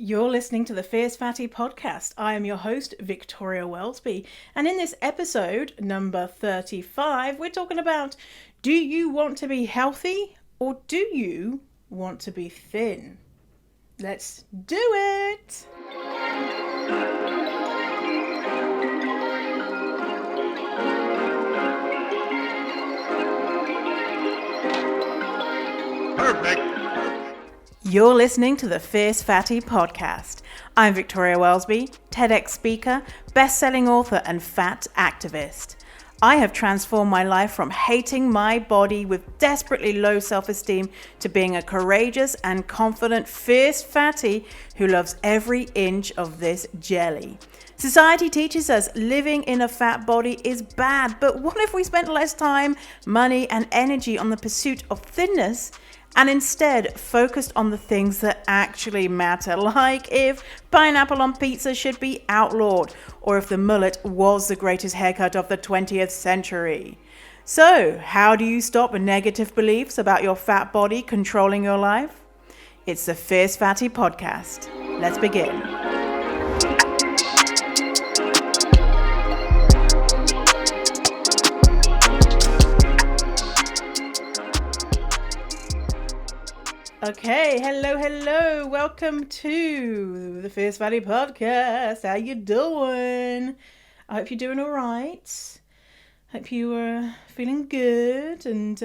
You're listening to the Fierce Fatty podcast. I am your host, Victoria Wellsby. And in this episode, number 35, we're talking about, do you want to be healthy or do you want to be thin? Let's do it! Perfect. You're listening to the Fierce Fatty podcast. I'm Victoria Wellsby, TEDx speaker, best-selling author, and fat activist. I have transformed my life from hating my body with desperately low self-esteem to being a courageous and confident fierce fatty who loves every inch of this jelly. Society teaches us living in a fat body is bad, but what if we spent less time, money, and energy on the pursuit of thinness and instead focused on the things that actually matter, like if pineapple on pizza should be outlawed, or if the mullet was the greatest haircut of the 20th century. So, how do you stop negative beliefs about your fat body controlling your life? It's the Fierce Fatty podcast. Let's begin. Okay, hello. Welcome to the Fierce Valley podcast. How you doing? I hope you're doing all right. Hope you are feeling good, and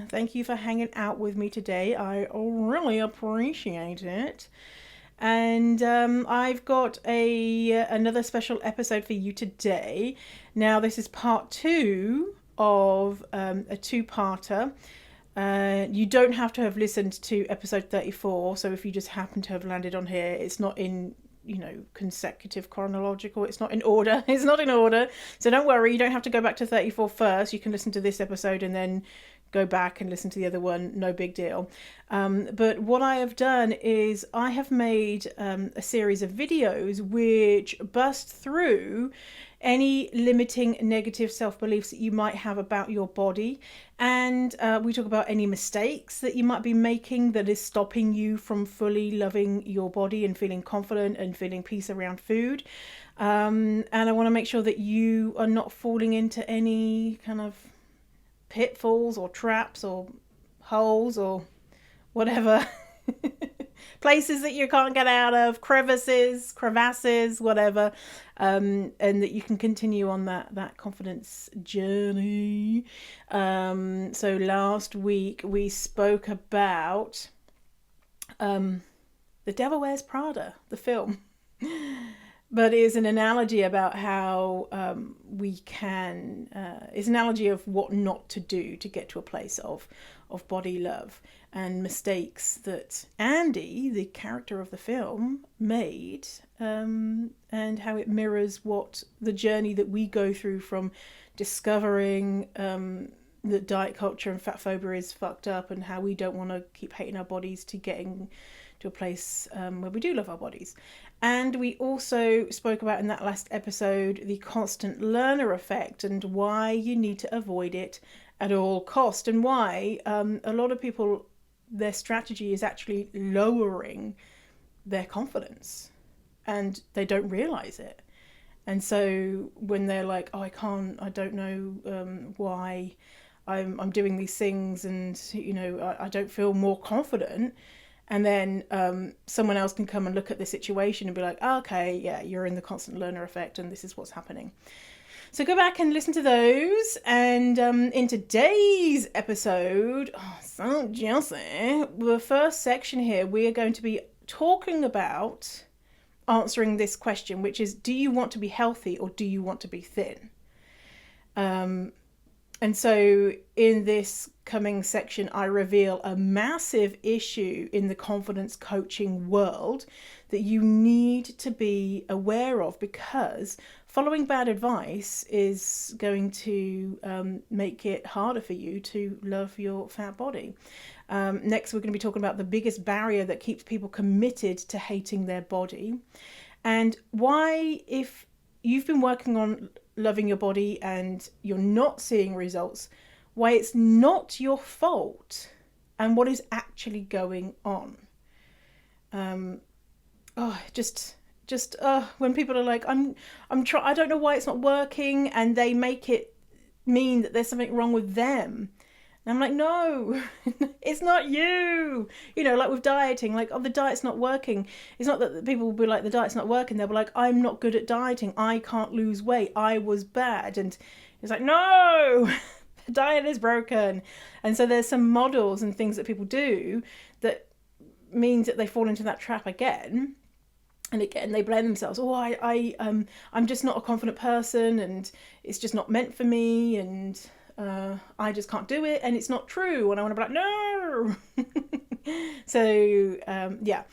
thank you for hanging out with me today. I really appreciate it. And I've got another special episode for you today. Now, this is part 2 of a two-parter. You don't have to have listened to episode 34, so if you just happen to have landed on here, it's not in, consecutive chronological, it's not in order, so don't worry, you don't have to go back to 34 first, you can listen to this episode and then go back and listen to the other one, no big deal. But what I have done is I have made a series of videos which bust through any limiting negative self-beliefs that you might have about your body, and we talk about any mistakes that you might be making that is stopping you from fully loving your body and feeling confident and feeling peace around food. And I want to make sure that you are not falling into any kind of pitfalls or traps or holes or whatever. Places that you can't get out of, crevasses, whatever, and that you can continue on that confidence journey. So last week we spoke about The Devil Wears Prada, the film. But it is an analogy about how we can, it's an analogy of what not to do to get to a place of body love, and mistakes that Andy, the character of the film, made, and how it mirrors what the journey that we go through from discovering that diet culture and fat phobia is fucked up, and how we don't want to keep hating our bodies to getting to a place where we do love our bodies. And we also spoke about in that last episode the constant learner effect and why you need to avoid it at all cost, and why a lot of people, their strategy is actually lowering their confidence and they don't realize it. And so when they're like, oh, I don't know why I'm doing these things, and I don't feel more confident. And then someone else can come and look at the situation and be like, oh, okay, yeah, you're in the constant learner effect and this is what's happening. So go back and listen to those. And in today's episode, so juicy, the first section here, we are going to be talking about answering this question, which is, do you want to be healthy or do you want to be thin? And so in this coming section, I reveal a massive issue in the confidence coaching world that you need to be aware of, because following bad advice is going to make it harder for you to love your fat body. Next, we're going to be talking about the biggest barrier that keeps people committed to hating their body, and why, if you've been working on loving your body and you're not seeing results, why it's not your fault and what is actually going on. when people are like, I don't know why it's not working, and they make it mean that there's something wrong with them. And I'm like, no, it's not you. Like with dieting, like, oh, the diet's not working. It's not that people will be like, the diet's not working. They'll be like, I'm not good at dieting. I can't lose weight. I was bad. And it's like, no, the diet is broken. And so there's some models and things that people do that means that they fall into that trap again. And again, they blame themselves. Oh, I'm just not a confident person, and it's just not meant for me, and I just can't do it, and it's not true. And I want to be like, no. So yeah.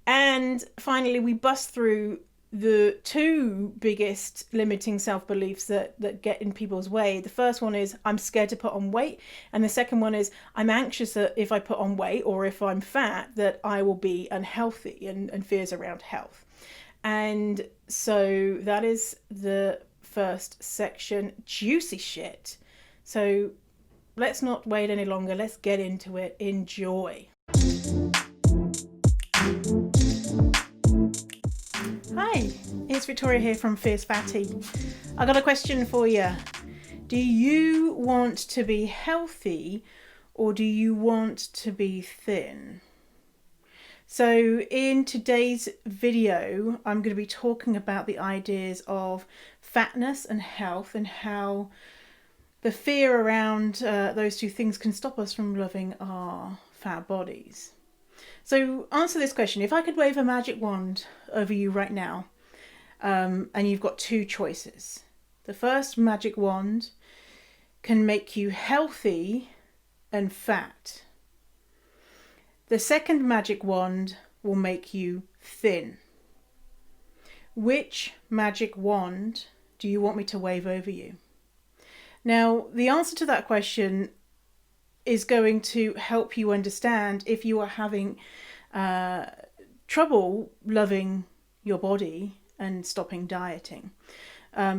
And finally, we bust through the two biggest limiting self-beliefs that get in people's way. The first one is, I'm scared to put on weight. And the second one is, I'm anxious that if I put on weight or if I'm fat, that I will be unhealthy, and fears around health. And so that is the first section. Juicy shit. So let's not wait any longer. Let's get into it. Enjoy. Hi, it's Victoria here from Fierce Fatty. I got a question for you. Do you want to be healthy, or do you want to be thin? So in today's video, I'm going to be talking about the ideas of fatness and health, and how the fear around those two things can stop us from loving our fat bodies. So answer this question. If I could wave a magic wand over you right now, and you've got two choices. The first magic wand can make you healthy and fat. The second magic wand will make you thin. Which magic wand do you want me to wave over you? Now, the answer to that question is going to help you understand if you are having trouble loving your body and stopping dieting.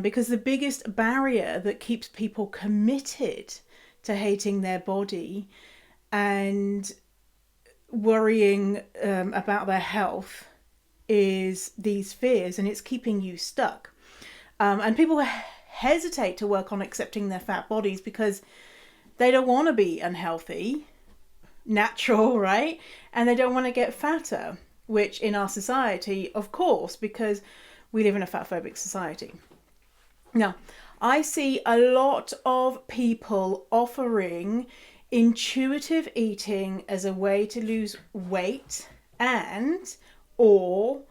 Because the biggest barrier that keeps people committed to hating their body and worrying about their health is these fears, and it's keeping you stuck. And people hesitate to work on accepting their fat bodies because they don't want to be unhealthy, natural, right? And they don't want to get fatter, which in our society, of course, because we live in a fatphobic society. Now, I see a lot of people offering intuitive eating as a way to lose weight, and or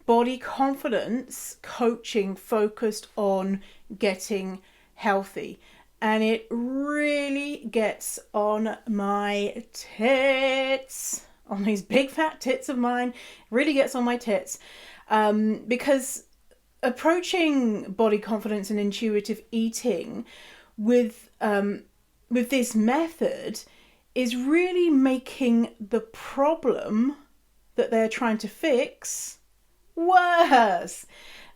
body confidence coaching focused on getting healthy. And it really gets on my tits, on these big fat tits of mine. It really gets on my tits, because approaching body confidence and intuitive eating with this method is really making the problem that they're trying to fix worse.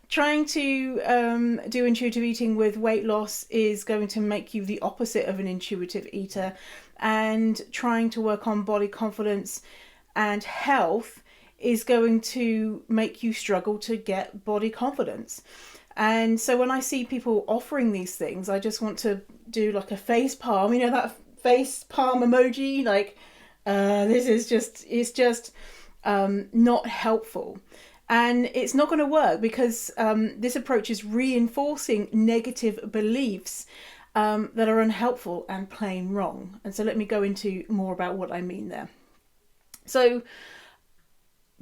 Trying to do intuitive eating with weight loss is going to make you the opposite of an intuitive eater, and trying to work on body confidence and health is going to make you struggle to get body confidence. And so when I see people offering these things, I just want to do like a face palm, that face palm emoji, like this is just not helpful. And it's not going to work because this approach is reinforcing negative beliefs that are unhelpful and plain wrong. And so let me go into more about what I mean there. So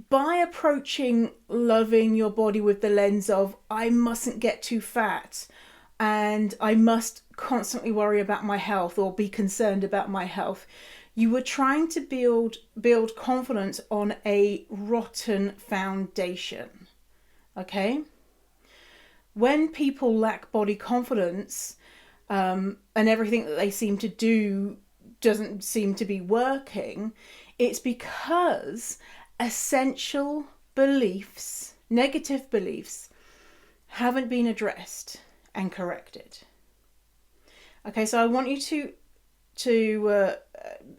by approaching loving your body with the lens of, I mustn't get too fat and I must constantly worry about my health or be concerned about my health, you were trying to build confidence on a rotten foundation. Okay? When people lack body confidence, and everything that they seem to do doesn't seem to be working, it's because essential beliefs, negative beliefs, haven't been addressed and corrected. Okay, so I want you to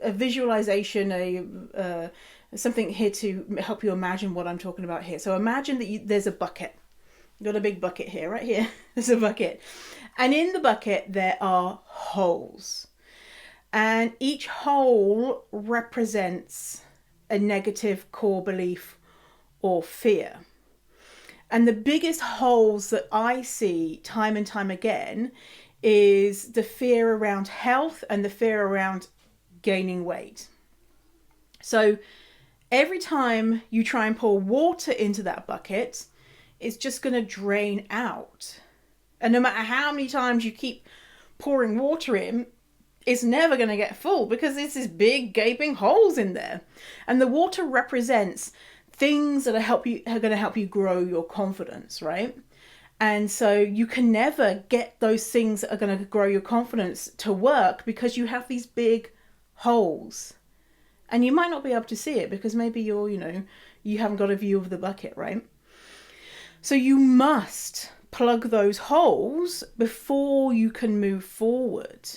a visualization, There's something here to help you imagine what I'm talking about here. So imagine that there's a bucket. You've got a big bucket here, right here. There's a bucket. And in the bucket, there are holes. And each hole represents a negative core belief or fear. And the biggest holes that I see time and time again is the fear around health and the fear around gaining weight. So every time you try and pour water into that bucket, it's just going to drain out. And no matter how many times you keep pouring water in, it's never going to get full because there's these big gaping holes in there. And the water represents things that are going to help you grow your confidence, right? And so you can never get those things that are going to grow your confidence to work because you have these big holes. And you might not be able to see it because maybe you haven't got a view of the bucket, right? So you must plug those holes before you can move forward.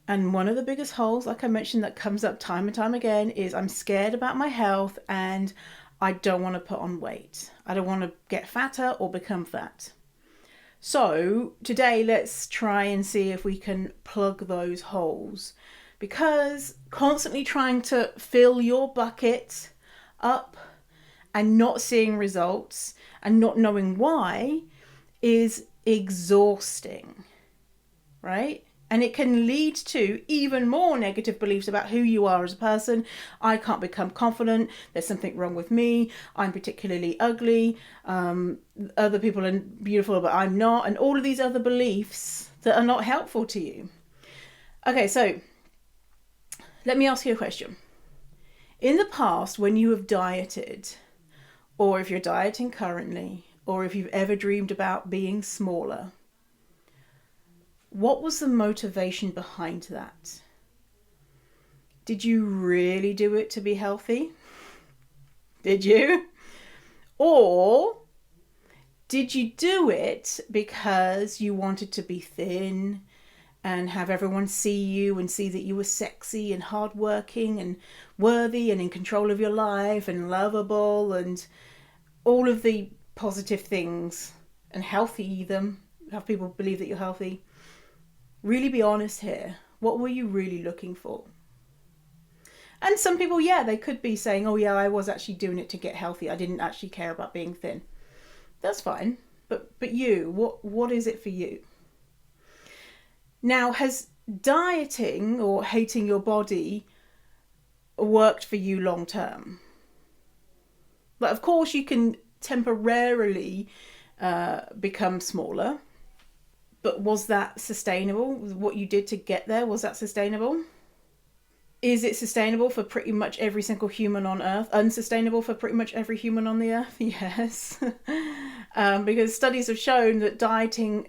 And one of the biggest holes, like I mentioned, that comes up time and time again is I'm scared about my health and I don't want to put on weight. I don't want to get fatter or become fat. So today, let's try and see if we can plug those holes, because constantly trying to fill your bucket up and not seeing results and not knowing why is exhausting, right? And it can lead to even more negative beliefs about who you are as a person. I can't become confident. There's something wrong with me. I'm particularly ugly. Other people are beautiful, but I'm not. And all of these other beliefs that are not helpful to you. Okay, so let me ask you a question. In the past, when you have dieted, or if you're dieting currently, or if you've ever dreamed about being smaller, what was the motivation behind that? Did you really do it to be healthy? Did you? Or did you do it because you wanted to be thin and have everyone see you and see that you were sexy and hardworking and worthy and in control of your life and lovable and all of the positive things and healthy them? Have people believe that you're healthy? Really be honest here. What were you really looking for? And some people, they could be saying, oh yeah, I was actually doing it to get healthy. I didn't actually care about being thin. That's fine. But you, what is it for you? Now, has dieting or hating your body worked for you long term? But of course you can temporarily become smaller. But was that sustainable? What you did to get there, was that sustainable? Is it sustainable for pretty much every single human on Earth? Unsustainable for pretty much every human on the Earth? Yes. Because studies have shown that dieting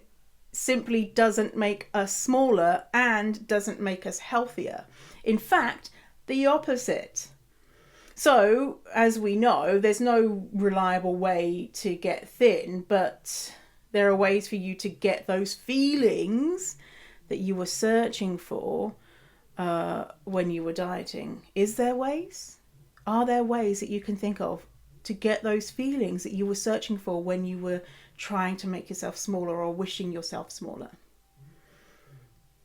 simply doesn't make us smaller and doesn't make us healthier. In fact, the opposite. So, as we know, there's no reliable way to get thin, but there are ways for you to get those feelings that you were searching for when you were dieting. Is there ways? Are there ways that you can think of to get those feelings that you were searching for when you were trying to make yourself smaller or wishing yourself smaller?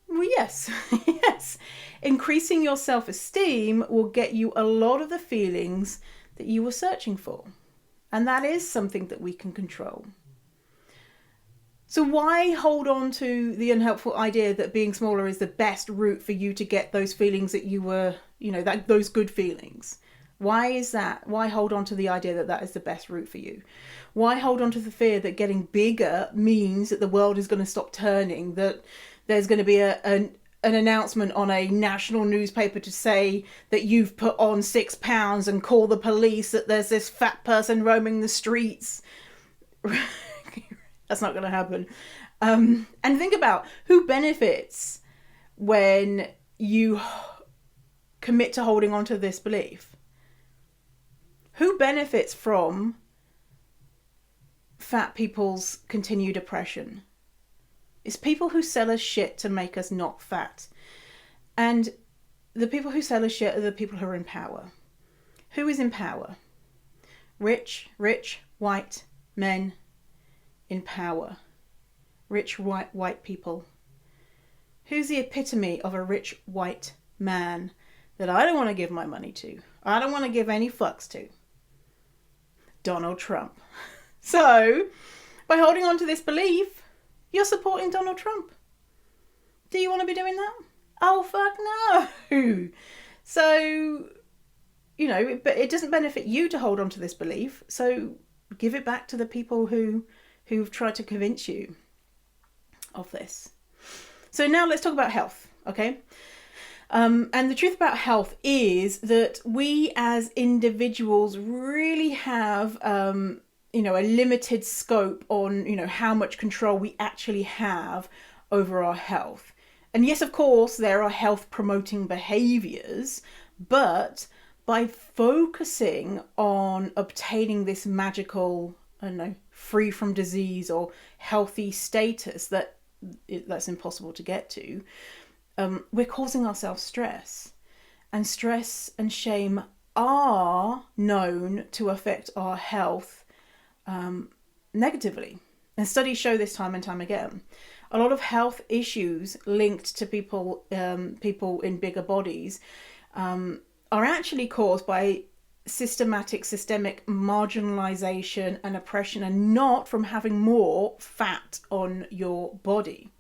Well, yes. Yes. Increasing your self-esteem will get you a lot of the feelings that you were searching for. And that is something that we can control. So why hold on to the unhelpful idea that being smaller is the best route for you to get those feelings that you were, those good feelings? Why is that? Why hold on to the idea that that is the best route for you? Why hold on to the fear that getting bigger means that the world is going to stop turning, that there's going to be an announcement on a national newspaper to say that you've put on 6 pounds and call the police, that there's this fat person roaming the streets? That's not going to happen. And think about who benefits when you commit to holding on to this belief. Who benefits from fat people's continued oppression? It's people who sell us shit to make us not fat. And the people who sell us shit are the people who are in power, Who is in power? Rich, white men in power. Rich, white people. Who's the epitome of a rich, white man that I don't want to give my money to? I don't want to give any fucks to. Donald Trump. So, by holding on to this belief, you're supporting Donald Trump. Do you want to be doing that? Oh, fuck no. So, but it doesn't benefit you to hold on to this belief. So give it back to the people who've tried to convince you of this. So now let's talk about health, okay? And the truth about health is that we as individuals really have, a limited scope on, how much control we actually have over our health. And yes, of course, there are health promoting behaviors, but by focusing on obtaining this magical, free from disease or healthy status that's impossible to get to, we're causing ourselves stress. And stress and shame are known to affect our health negatively. And studies show this time and time again. A lot of health issues linked to people in bigger bodies are actually caused by systemic marginalization and oppression, and not from having more fat on your body.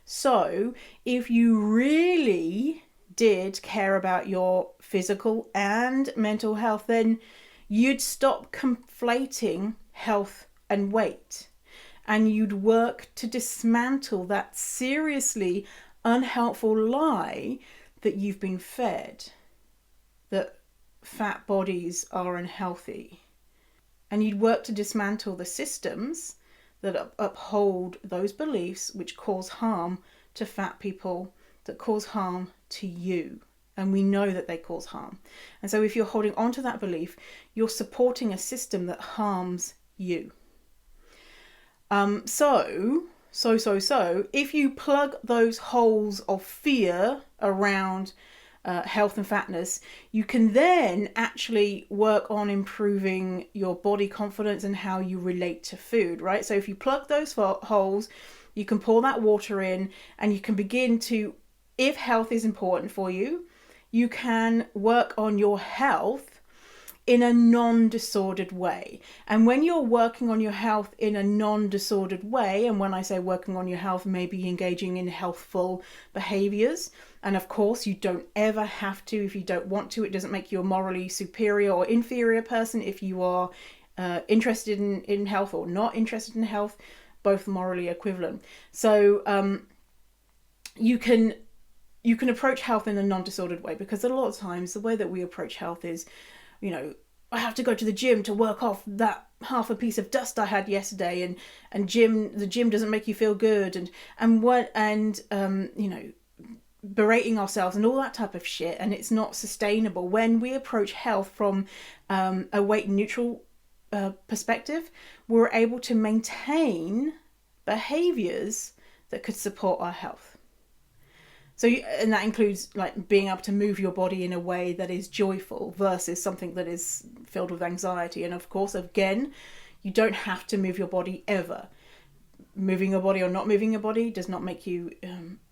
So if you really did care about your physical and mental health, then you'd stop conflating health and weight, and you'd work to dismantle that seriously unhelpful lie that you've been fed, that fat bodies are unhealthy. And you'd work to dismantle the systems that uphold those beliefs which cause harm to fat people, that cause harm to you. And we know that they cause harm. And so if you're holding on to that belief, you're supporting a system that harms you. So if you plug those holes of fear around health and fatness, you can then actually work on improving your body confidence and how you relate to food, right? So if you plug those holes, you can pour that water in, and you can begin to, if health is important for you, you can work on your health in a non-disordered way. And when you're working on your health in a non-disordered way, and when I say working on your health, maybe engaging in healthful behaviors, and of course you don't ever have to if you don't want to. It doesn't make you a morally superior or inferior person if you are interested in health or not interested in health, both morally equivalent. So you can approach health in a non-disordered way, because a lot of times the way that we approach health is, I have to go to the gym to work off that half a piece of dust I had yesterday, and the gym doesn't make you feel good, and berating ourselves and all that type of shit, and it's not sustainable. When we approach health from a weight neutral perspective, we're able to maintain behaviors that could support our health. So, and that includes like being able to move your body in a way that is joyful versus something that is filled with anxiety. And of course, again, you don't have to move your body ever. Moving your body or not moving your body does not make you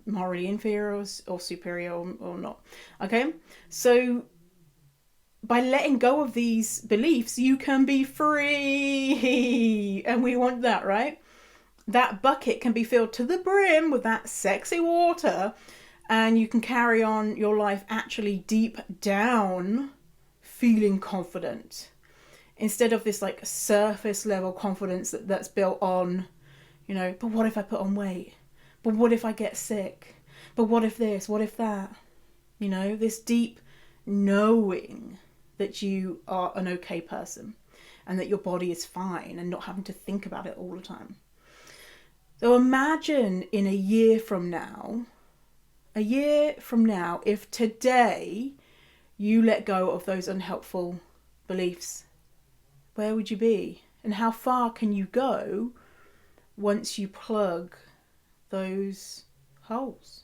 morally inferior or superior or not. Okay? So by letting go of these beliefs, you can be free. And we want that, right? That bucket can be filled to the brim with that sexy water, and you can carry on your life actually deep down feeling confident, instead of this like surface level confidence that's built on, but what if I put on weight? But what if I get sick? But what if this? What if that? This deep knowing that you are an okay person and that your body is fine, and not having to think about it all the time. So imagine in a year from now, if today you let go of those unhelpful beliefs, where would you be? And how far can you go once you plug those holes?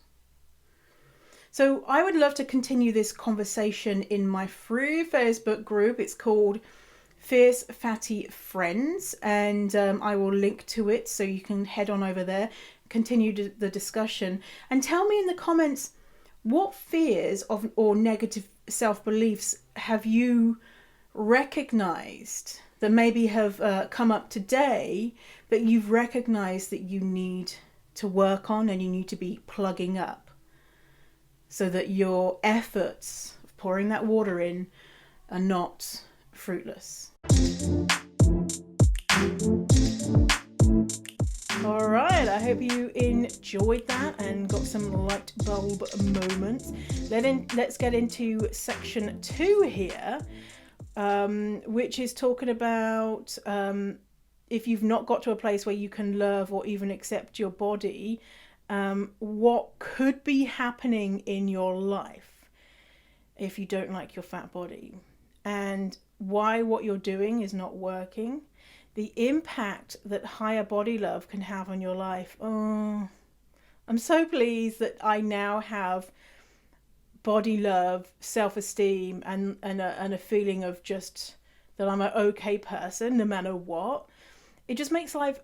So I would love to continue this conversation in my free Facebook group. It's called Fierce Fatty Friends, and I will link to it so you can head on over there, continue the discussion, and tell me in the comments what fears of or negative self-beliefs have you recognized that maybe have come up today that you've recognized that you need to work on and you need to be plugging up so that your efforts of pouring that water in are not fruitless. All right, I hope you enjoyed that and got some light bulb moments. Let's get into section 2 here, which is talking about if you've not got to a place where you can love or even accept your body, what could be happening in your life if you don't like your fat body, and why what you're doing is not working, the impact that higher body love can have on your life. Oh, I'm so pleased that I now have body love, self-esteem, and a feeling of just that I'm an okay person no matter what. It just makes life,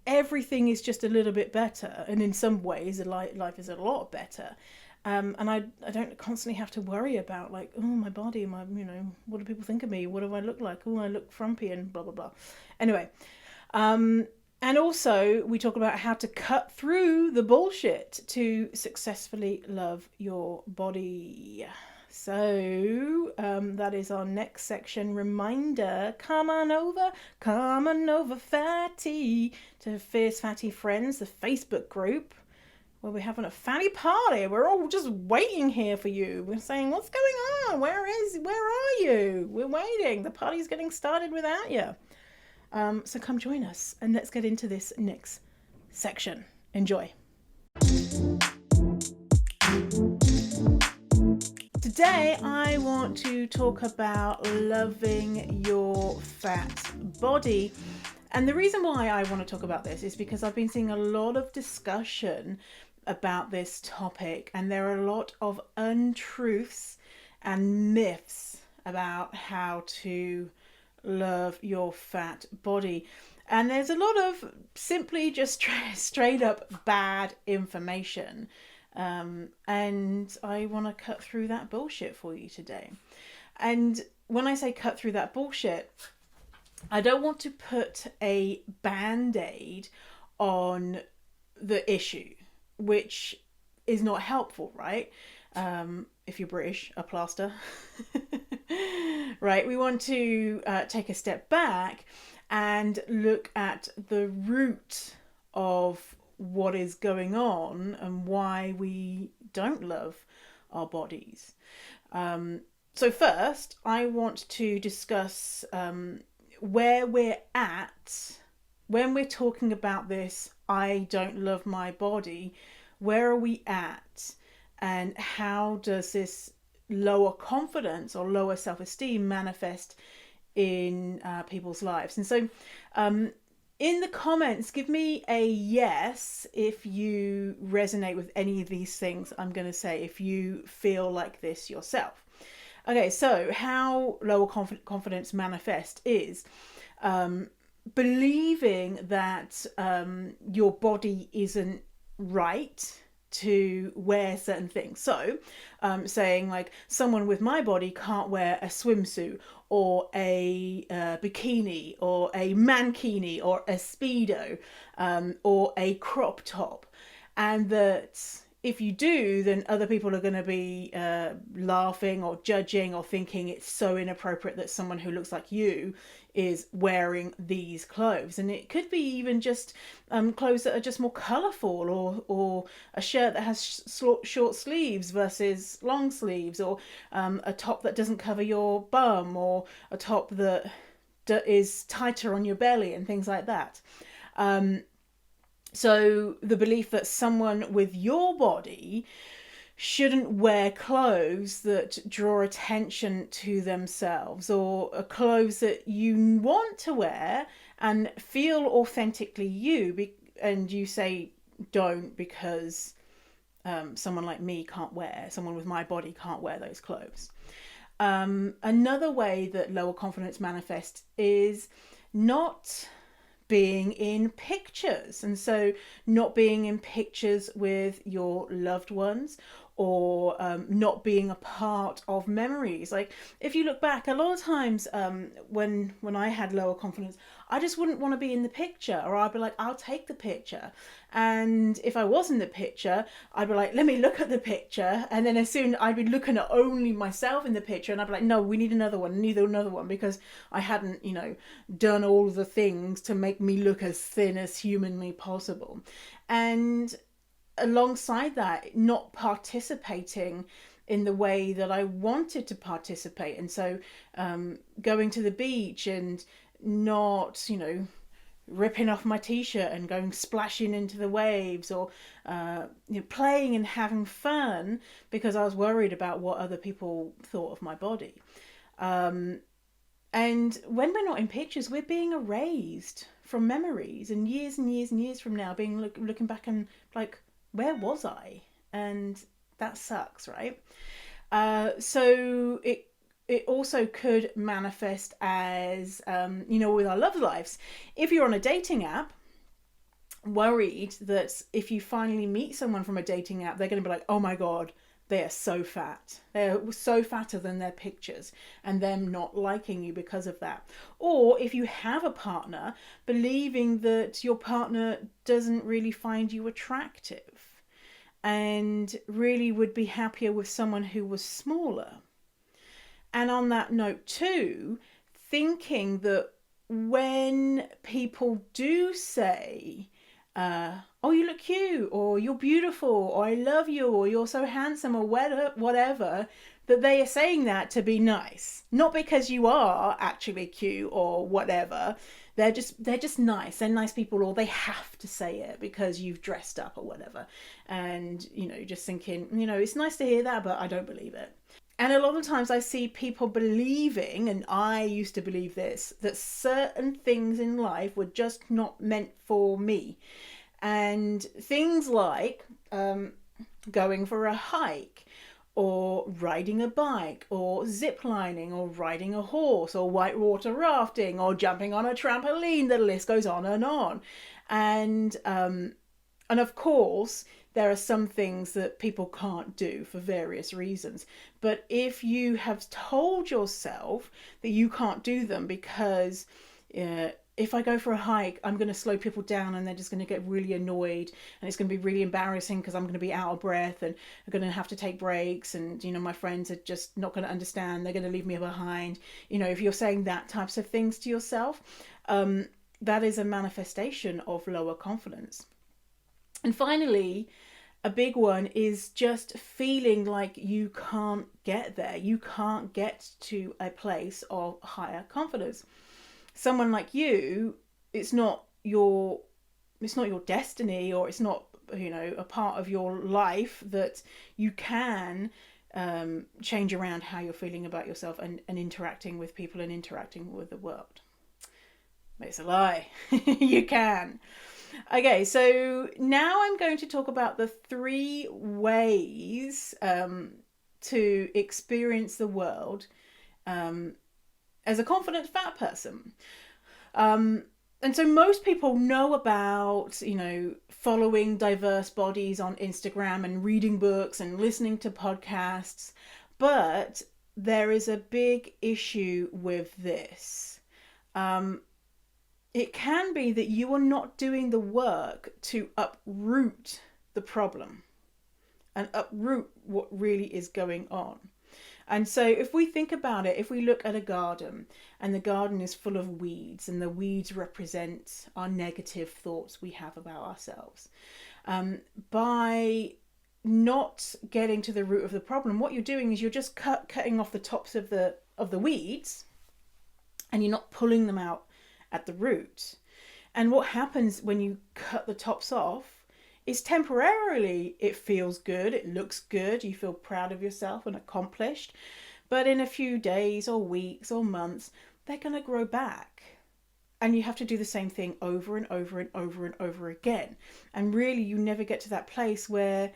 everything is just a little bit better, and in some ways life is a lot better. And I don't constantly have to worry about like, oh, my body, what do people think of me? What do I look like? Oh, I look frumpy and blah, blah, blah. Anyway, and also we talk about how to cut through the bullshit to successfully love your body. So that is our next section. Reminder, come on over, fatty, to Fierce Fatty Friends, the Facebook group, where we're having a fatty party. We're all just waiting here for you. We're saying, what's going on? Where are you? We're waiting. The party's getting started without you. So come join us and let's get into this next section. Enjoy. Today I want to talk about loving your fat body. And the reason why I want to talk about this is because I've been seeing a lot of discussion about this topic, and there are a lot of untruths and myths about how to love your fat body. And there's a lot of simply just straight up bad information. And I want to cut through that bullshit for you today. And when I say cut through that bullshit, I don't want to put a band-aid on the issue, which is not helpful, right? If you're British, a plaster. Right? We want to take a step back and look at the root of what is going on and why we don't love our bodies. So first, I want to discuss where we're at when we're talking about this. I don't love my body. Where are we at? And how does this lower confidence or lower self-esteem manifest in people's lives? And so in the comments, give me a yes if you resonate with any of these things I'm going to say, if you feel like this yourself. Okay, so how lower confidence manifests is believing that your body isn't right to wear certain things. So saying like, someone with my body can't wear a swimsuit or a bikini or a mankini or a speedo or a crop top, and that if you do, then other people are going to be laughing or judging or thinking it's so inappropriate that someone who looks like you is wearing these clothes. And it could be even just clothes that are just more colourful, or a shirt that has short sleeves versus long sleeves, or a top that doesn't cover your bum, or a top that is tighter on your belly and things like that. So the belief that someone with your body shouldn't wear clothes that draw attention to themselves, or clothes that you want to wear and feel authentically you, and you say don't because someone like me can't wear, someone with my body can't wear those clothes. Another way that lower confidence manifests is not being in pictures. And so not being in pictures with your loved ones, or not being a part of memories. Like if you look back, a lot of times when I had lower confidence, I just wouldn't want to be in the picture, or I'd be like, I'll take the picture. And if I was in the picture, I'd be like, let me look at the picture. And then as soon I'd be looking at only myself in the picture, and I'd be like, no, we need another one, because I hadn't, done all the things to make me look as thin as humanly possible. And alongside that, not participating in the way that I wanted to participate. And so going to the beach and not, ripping off my t-shirt and going splashing into the waves, or playing and having fun because I was worried about what other people thought of my body. And when we're not in pictures, we're being erased from memories, and years and years and years from now, looking back and like, where was I? And that sucks, right? So it also could manifest as, with our love lives. If you're on a dating app, worried that if you finally meet someone from a dating app, they're going to be like, oh my God, they are so fat. They're so fatter than their pictures, and them not liking you because of that. Or if you have a partner, believing that your partner doesn't really find you attractive and really would be happier with someone who was smaller. And on that note too, thinking that when people do say, oh, you look cute, or you're beautiful, or I love you, or you're so handsome, or whatever, that they are saying that to be nice, not because you are actually cute or whatever. They're just nice. They're nice people, or they have to say it because you've dressed up or whatever. And just thinking, it's nice to hear that, but I don't believe it. And a lot of times I see people believing, and I used to believe this, that certain things in life were just not meant for me. And things like going for a hike, or riding a bike, or ziplining, or riding a horse, or whitewater rafting, or jumping on a trampoline. The list goes on and on. And of course, there are some things that people can't do for various reasons. But if you have told yourself that you can't do them because if I go for a hike, I'm going to slow people down and they're just going to get really annoyed, and it's going to be really embarrassing because I'm going to be out of breath and I'm going to have to take breaks, and my friends are just not going to understand, they're going to leave me behind. If you're saying that types of things to yourself, that is a manifestation of lower confidence. And finally, a big one is just feeling like you can't get there. You can't get to a place of higher confidence. Someone like you, it's not your destiny, or it's not, a part of your life that you can change around how you're feeling about yourself and interacting with people and interacting with the world. It's a lie. You can. Okay, so now I'm going to talk about the 3 ways to experience the world as a confident fat person. And so most people know about, following diverse bodies on Instagram and reading books and listening to podcasts, but there is a big issue with this. It can be that you are not doing the work to uproot the problem and uproot what really is going on. And so if we think about it, if we look at a garden and the garden is full of weeds, and the weeds represent our negative thoughts we have about ourselves, by not getting to the root of the problem, what you're doing is you're just cutting off the tops of the weeds, and you're not pulling them out at the root. And what happens when you cut the tops off is temporarily it feels good, it looks good, you feel proud of yourself and accomplished, but in a few days or weeks or months they're going to grow back, and you have to do the same thing over and over and over and over again. And really you never get to that place where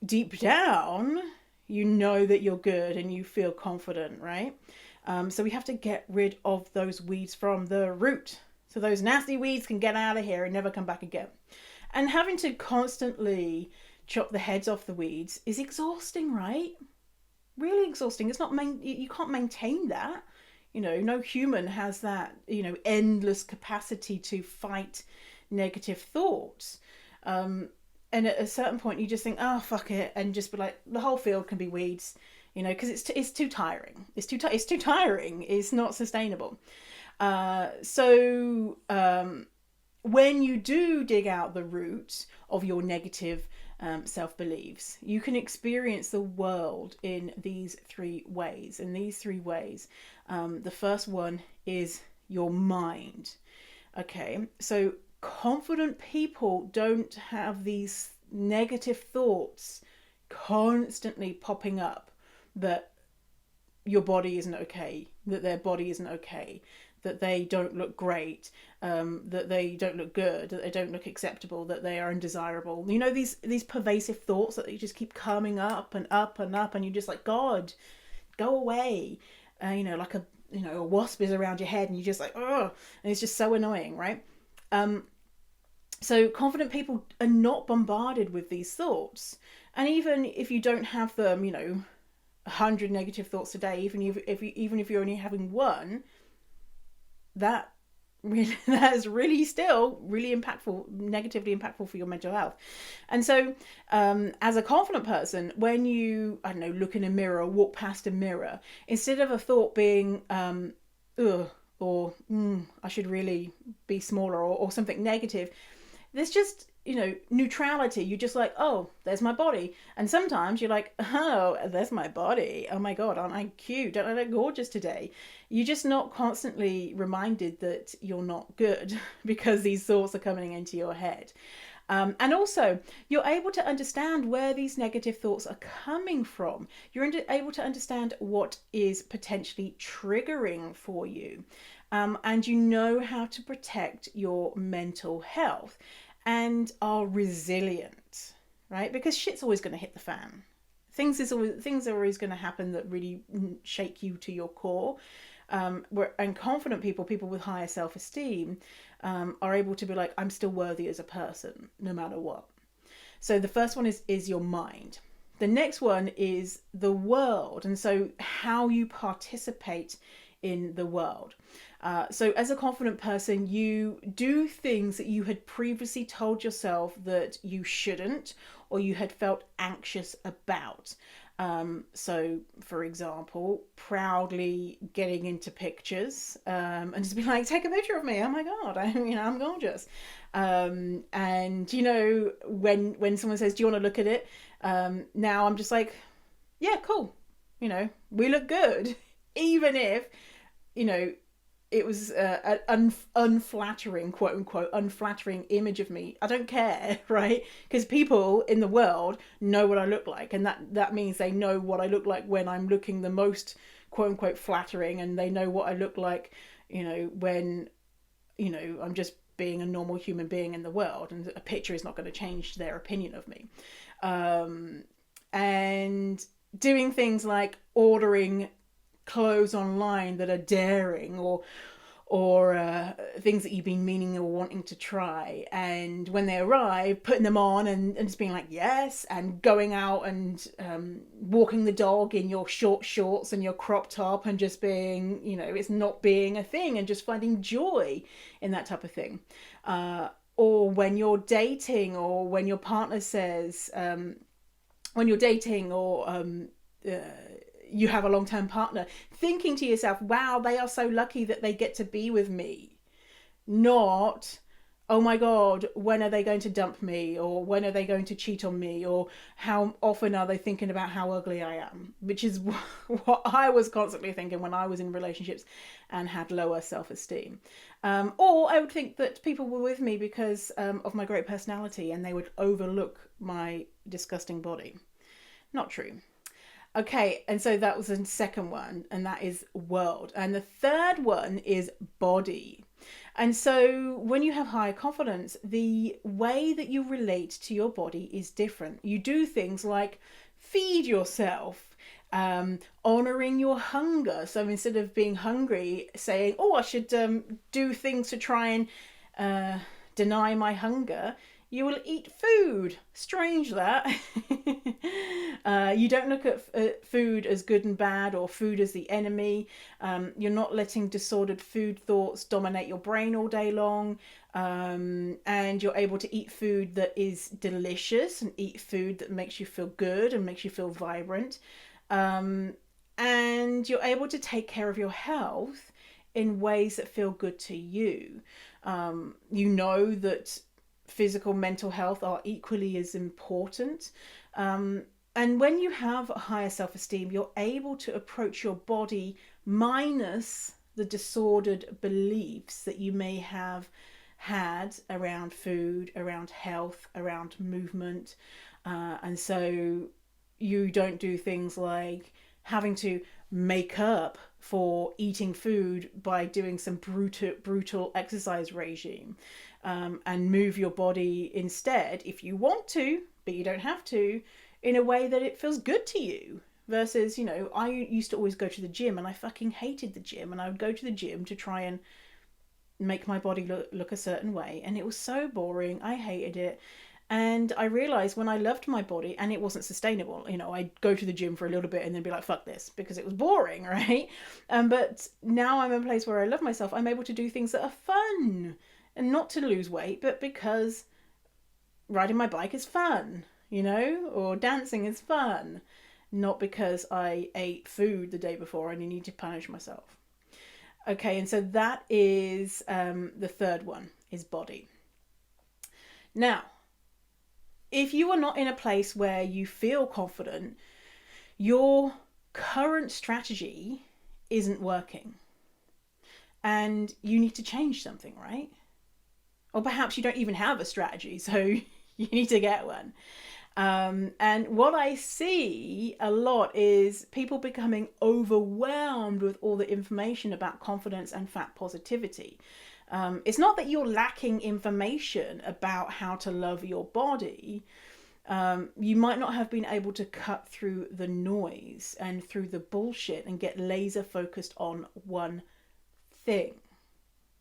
deep down, you know that you're good and you feel confident, right? So we have to get rid of those weeds from the root. So those nasty weeds can get out of here and never come back again. And having to constantly chop the heads off the weeds is exhausting, right? Really exhausting. It's not you can't maintain that. No human has that, endless capacity to fight negative thoughts. And at a certain point, you just think, oh, fuck it, and just be like, the whole field can be weeds, because it's too tiring. It's too tiring. It's not sustainable. So when you do dig out the root of your negative self beliefs, you can experience the world in these three ways. The first one is your mind. Okay, so confident people don't have these negative thoughts constantly popping up that your body isn't okay, that their body isn't okay, that they don't look great, that they don't look good, that they don't look acceptable, that they are undesirable. These pervasive thoughts that you just keep coming up and up and up, and you're just like, God, go away. Like a wasp is around your head, and you're just like, oh, and it's just so annoying, right? So confident people are not bombarded with these thoughts. And even if you don't have them, 100 negative thoughts a day, even if you're only having one, that is really still really impactful, negatively impactful for your mental health. And so as a confident person, when you, I don't know, look in a mirror, walk past a mirror, instead of a thought being ugh, or I should really be smaller, or something negative, there's just, neutrality. You're just like, oh, there's my body. And sometimes you're like, oh, there's my body. Oh my God, aren't I cute? Don't I look gorgeous today? You're just not constantly reminded that you're not good because these thoughts are coming into your head. And also, you're able to understand where these negative thoughts are coming from. You're able to understand what is potentially triggering for you. And you know how to protect your mental health and are resilient, right? Because shit's always going to hit the fan. Things are always going to happen that really shake you to your core. And confident people with higher self-esteem, are able to be like, I'm still worthy as a person, no matter what. So the first one is your mind. The next one is the world, and so how you participate in the world. So as a confident person, you do things that you had previously told yourself that you shouldn't, or you had felt anxious about. So for example, proudly getting into pictures, and just be like, take a picture of me. Oh my God, I'm gorgeous. And when someone says, do you want to look at it? Now I'm just like, yeah, cool. We look good. Even if, it was an unflattering, quote unquote, unflattering image of me. I don't care, right? Because people in the world know what I look like. And that means they know what I look like when I'm looking the most, quote unquote, flattering. And they know what I look like, when, I'm just being a normal human being in the world. And a picture is not going to change their opinion of me. And doing things like ordering clothes online that are daring, or things that you've been meaning or wanting to try, and when they arrive, putting them on and just being like, yes, and going out and walking the dog in your short shorts and your crop top, and just being, it's not being a thing, and just finding joy in that type of thing. Or when you're dating, or when your partner says, when you're dating, or you have a long-term partner, thinking to yourself, wow, they are so lucky that they get to be with me. Not, oh my God, when are they going to dump me? Or when are they going to cheat on me? Or how often are they thinking about how ugly I am? Which is what I was constantly thinking when I was in relationships and had lower self-esteem. Or I would think that people were with me because of my great personality, and they would overlook my disgusting body. Not true. Okay, and so that was the second one, and that is world. And the third one is body. And so when you have higher confidence, the way that you relate to your body is different. You do things like feed yourself, honoring your hunger. So instead of being hungry, saying, oh, I should do things to try and deny my hunger, you will eat food. Strange that. You don't look at food as good and bad or food as the enemy. You're not letting disordered food thoughts dominate your brain all day long. And you're able to eat food that is delicious and eat food that makes you feel good and makes you feel vibrant. And you're able to take care of your health in ways that feel good to you. You know that physical, mental health are equally as important. And when you have a higher self-esteem, you're able to approach your body minus the disordered beliefs that you may have had around food, around health, around movement. And so you don't do things like having to make up for eating food by doing some brutal exercise regime, and move your body instead, if you want to, but you don't have to, in a way that it feels good to you. Versus, I used to always go to the gym, and I fucking hated the gym, and I would go to the gym to try and make my body look a certain way, and it was so boring. I hated it. And I realized when I loved my body, and it wasn't sustainable, I'd go to the gym for a little bit and then be like, fuck this, because it was boring, right? But now I'm in a place where I love myself. I'm able to do things that are fun, and not to lose weight, but because riding my bike is fun, or dancing is fun, not because I ate food the day before and I need to punish myself. Okay, and so that is the third one, is body. Now, if you are not in a place where you feel confident, your current strategy isn't working. And you need to change something, right? Or perhaps you don't even have a strategy, so you need to get one. And what I see a lot is people becoming overwhelmed with all the information about confidence and fat positivity. It's not that you're lacking information about how to love your body. You might not have been able to cut through the noise and through the bullshit and get laser focused on one thing,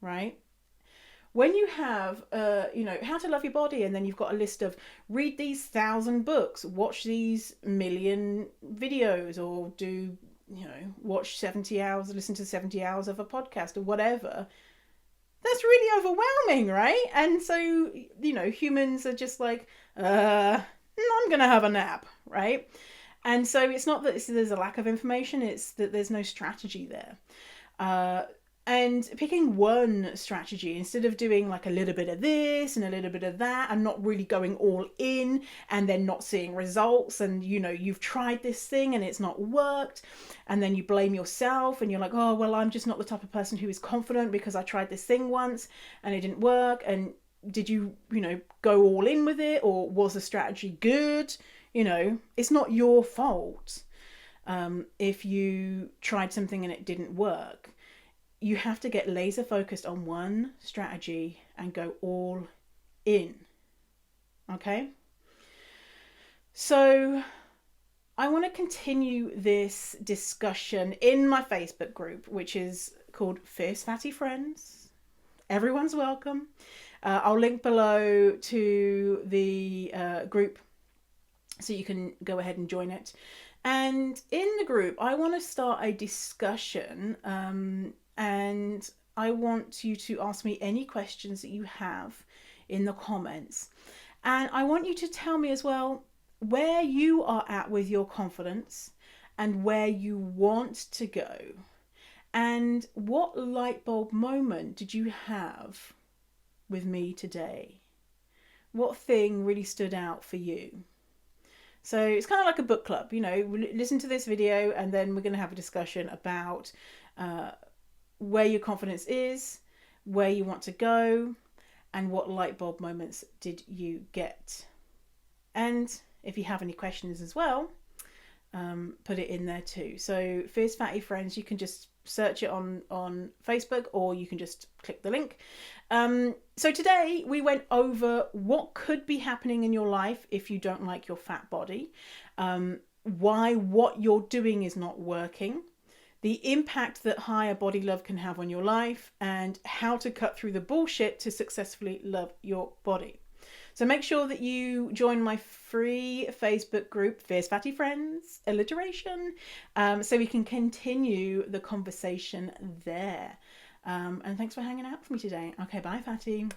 right? When you have, how to love your body, and then you've got a list of read these 1,000 books, watch these 1,000,000 videos, or do, watch 70 hours, listen to 70 hours of a podcast or whatever. That's really overwhelming, right? And so, humans are just like, I'm going to have a nap, right? And so it's not that there's a lack of information, it's that there's no strategy there. And picking one strategy instead of doing like a little bit of this and a little bit of that and not really going all in and then not seeing results, and you've tried this thing and it's not worked, and then you blame yourself and you're like, oh well, I'm just not the type of person who is confident because I tried this thing once and it didn't work. And did you go all in with it, or was the strategy good? It's not your fault if you tried something and it didn't work. You have to get laser focused on one strategy and go all in. Okay? So I want to continue this discussion in my Facebook group, which is called Fierce Fatty Friends. Everyone's welcome. I'll link below to the group so you can go ahead and join it. And in the group, I want to start a discussion, and I want you to ask me any questions that you have in the comments. And I want you to tell me as well where you are at with your confidence and where you want to go. And what light bulb moment did you have with me today? What thing really stood out for you? So it's kind of like a book club, listen to this video and then we're going to have a discussion about where your confidence is, where you want to go, and what light bulb moments did you get. And if you have any questions as well, put it in there too. So Fierce Fatty Friends, you can just search it on Facebook, or you can just click the link. So today we went over what could be happening in your life if you don't like your fat body, why what you're doing is not working, the impact that higher body love can have on your life, and how to cut through the bullshit to successfully love your body. So make sure that you join my free Facebook group, Fierce Fatty Friends, alliteration, so we can continue the conversation there. And thanks for hanging out with me today. Okay, bye, Fatty.